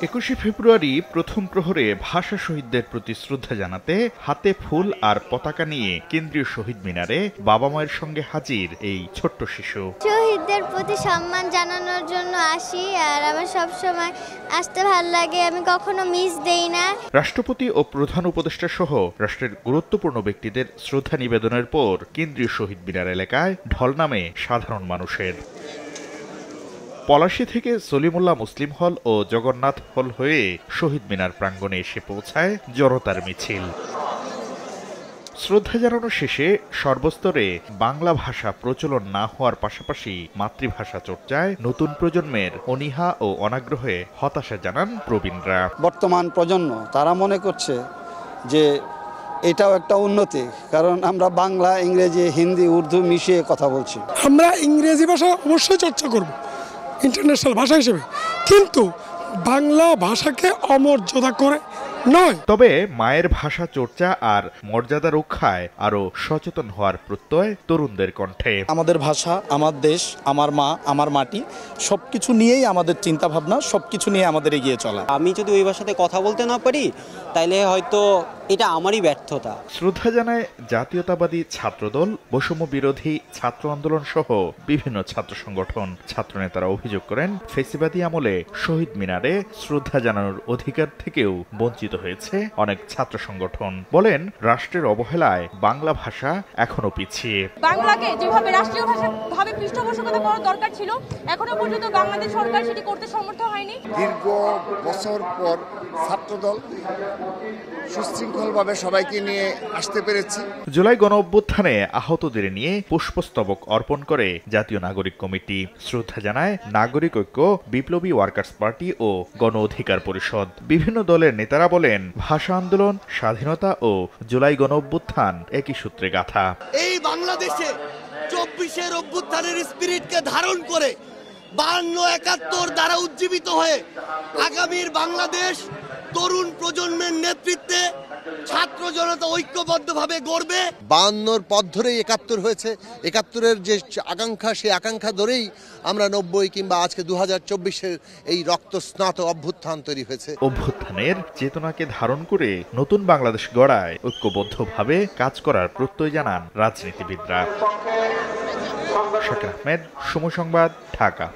21শে ফেব্রুয়ারি প্রথম প্রহরে ভাষা শহীদদের প্রতি শ্রদ্ধা জানাতে হাতে ফুল আর পতাকা নিয়ে কেন্দ্রীয় শহীদ মিনারে বাবা মায়ের সঙ্গে হাজির এই ছোট্ট শিশু। শহীদদের প্রতি সম্মান জানানোর জন্য আসি, আর আমার সবসময় আসতে ভালো লাগে, আমি কখনো মিস দেই না। রাষ্ট্রপতি ও প্রধান উপদেষ্টা সহ রাষ্ট্রের গুরুত্বপূর্ণ ব্যক্তিদের শ্রদ্ধা নিবেদনের পর কেন্দ্রীয় শহীদ মিনার এলাকায় ঢল নামে সাধারণ মানুষের। পলাশী থেকে সলিমুল্লাহ মুসলিম হল ও জগন্নাথ হল হয়ে শহীদ মিনার প্রাঙ্গণে এসে পৌঁছায় জনতার মিছিল। শ্রদ্ধা জানানো শেষে সর্বস্তরে বাংলা ভাষা প্রচলন না হওয়ার পাশাপাশি মাতৃভাষা চর্চায় নতুন প্রজন্মের অনীহা ও অনাগ্রহে হতাশা জানান প্রবীণরা। বর্তমান প্রজন্ম তারা মনে করছে যে এটাও একটা উন্নতি, কারণ আমরা বাংলা, ইংরেজি, হিন্দি, উর্দু মিশিয়ে কথা বলছি। আমরা ইংরেজি ভাষা অবশ্যই চর্চা করব ইন্টারন্যাশনাল ভাষা হিসেবে, কিন্তু বাংলা ভাষাকে অমর্যাদা করে নয়। তবে মায়ের ভাষা চর্চা আর মর্যাদা রক্ষায় আরো সচেতন হওয়ার প্রত্যয় তরুণদের কণ্ঠে। আমাদের ভাষা, আমার দেশ, আমার মা, আমার মাটি, সবকিছু নিয়েই আমাদের চিন্তা ভাবনা, সবকিছু নিয়ে আমাদের এগিয়ে চলা। আমি যদি ওই ভাষাতে কথা বলতে না পারি তাইলে হয়তো এটা আমারই ব্যর্থতা। শ্রদ্ধা জানায় জাতীয়তাবাদী ছাত্রদল, বৈষম্য বিরোধী ছাত্র আন্দোলন সহ বিভিন্ন ছাত্র সংগঠন। ছাত্রনেতারা অভিযোগ করেন, ফেসিবাদী আমলে শহীদ মিনারে শ্রদ্ধা জানানোর অধিকার থেকেও বঞ্চিত হয়েছে অনেক ছাত্র সংগঠন। বলেন, রাষ্ট্রের অবহেলায় বাংলা ভাষা এখনো পিছিয়ে। বাংলাকে যেভাবে রাষ্ট্রীয় ভাষা ভাবে পৃষ্ঠপোষকতা করার দরকার ছিল, এখনো পর্যন্ত বাংলাদেশ সরকার সেটি করতে সমর্থ হয়নি। দীর্ঘ বছর পর ছাত্রদল সুশৃঙ্খলভাবে সবাইকে নিয়ে আসতে পেরেছি। জুলাই গণঅভ্যুত্থানে আহতদের নিয়ে পুষ্পস্তবক অর্পণ করে জাতীয় নাগরিক কমিটি। শ্রদ্ধা জানায় নাগরিক ঐক্য, বিপ্লবী ওয়ার্কার্স পার্টি ও গণ অধিকার পরিষদ। বিভিন্ন দলের নেতারা বলেন, ভাষা আন্দোলন, স্বাধীনতা ও জুলাই গণঅভ্যুত্থান একই সূত্রে গাঁথা। এই বাংলাদেশে 24-এর অভ্যুত্থানের স্পিরিটকে ধারণ করে 52-71 দ্বারা উজ্জীবিত হয়ে আগামীর বাংলাদেশ তরুণ প্রজন্মের নেতৃত্বে ছাত্র জনতা ঐক্যবদ্ধভাবে গড়বে। 52-র পথ ধরেই 71 হয়েছে। 71-এর যে আকাঙ্ক্ষা, সেই আকাঙ্ক্ষা ধরেই আমরা 90 কিংবা আজকে 2024-এর এই রক্তস্নাত অভ্যুত্থান তৈরি হয়েছে। অভ্যুত্থানের চেতনাকে ধারণ করে নতুন বাংলাদেশ গড়ায় ঐক্যবদ্ধভাবে কাজ করার প্রত্যয় জানান রাজনীতিবিদরা। শাকির আহমেদ, সময় সংবাদ, ঢাকা।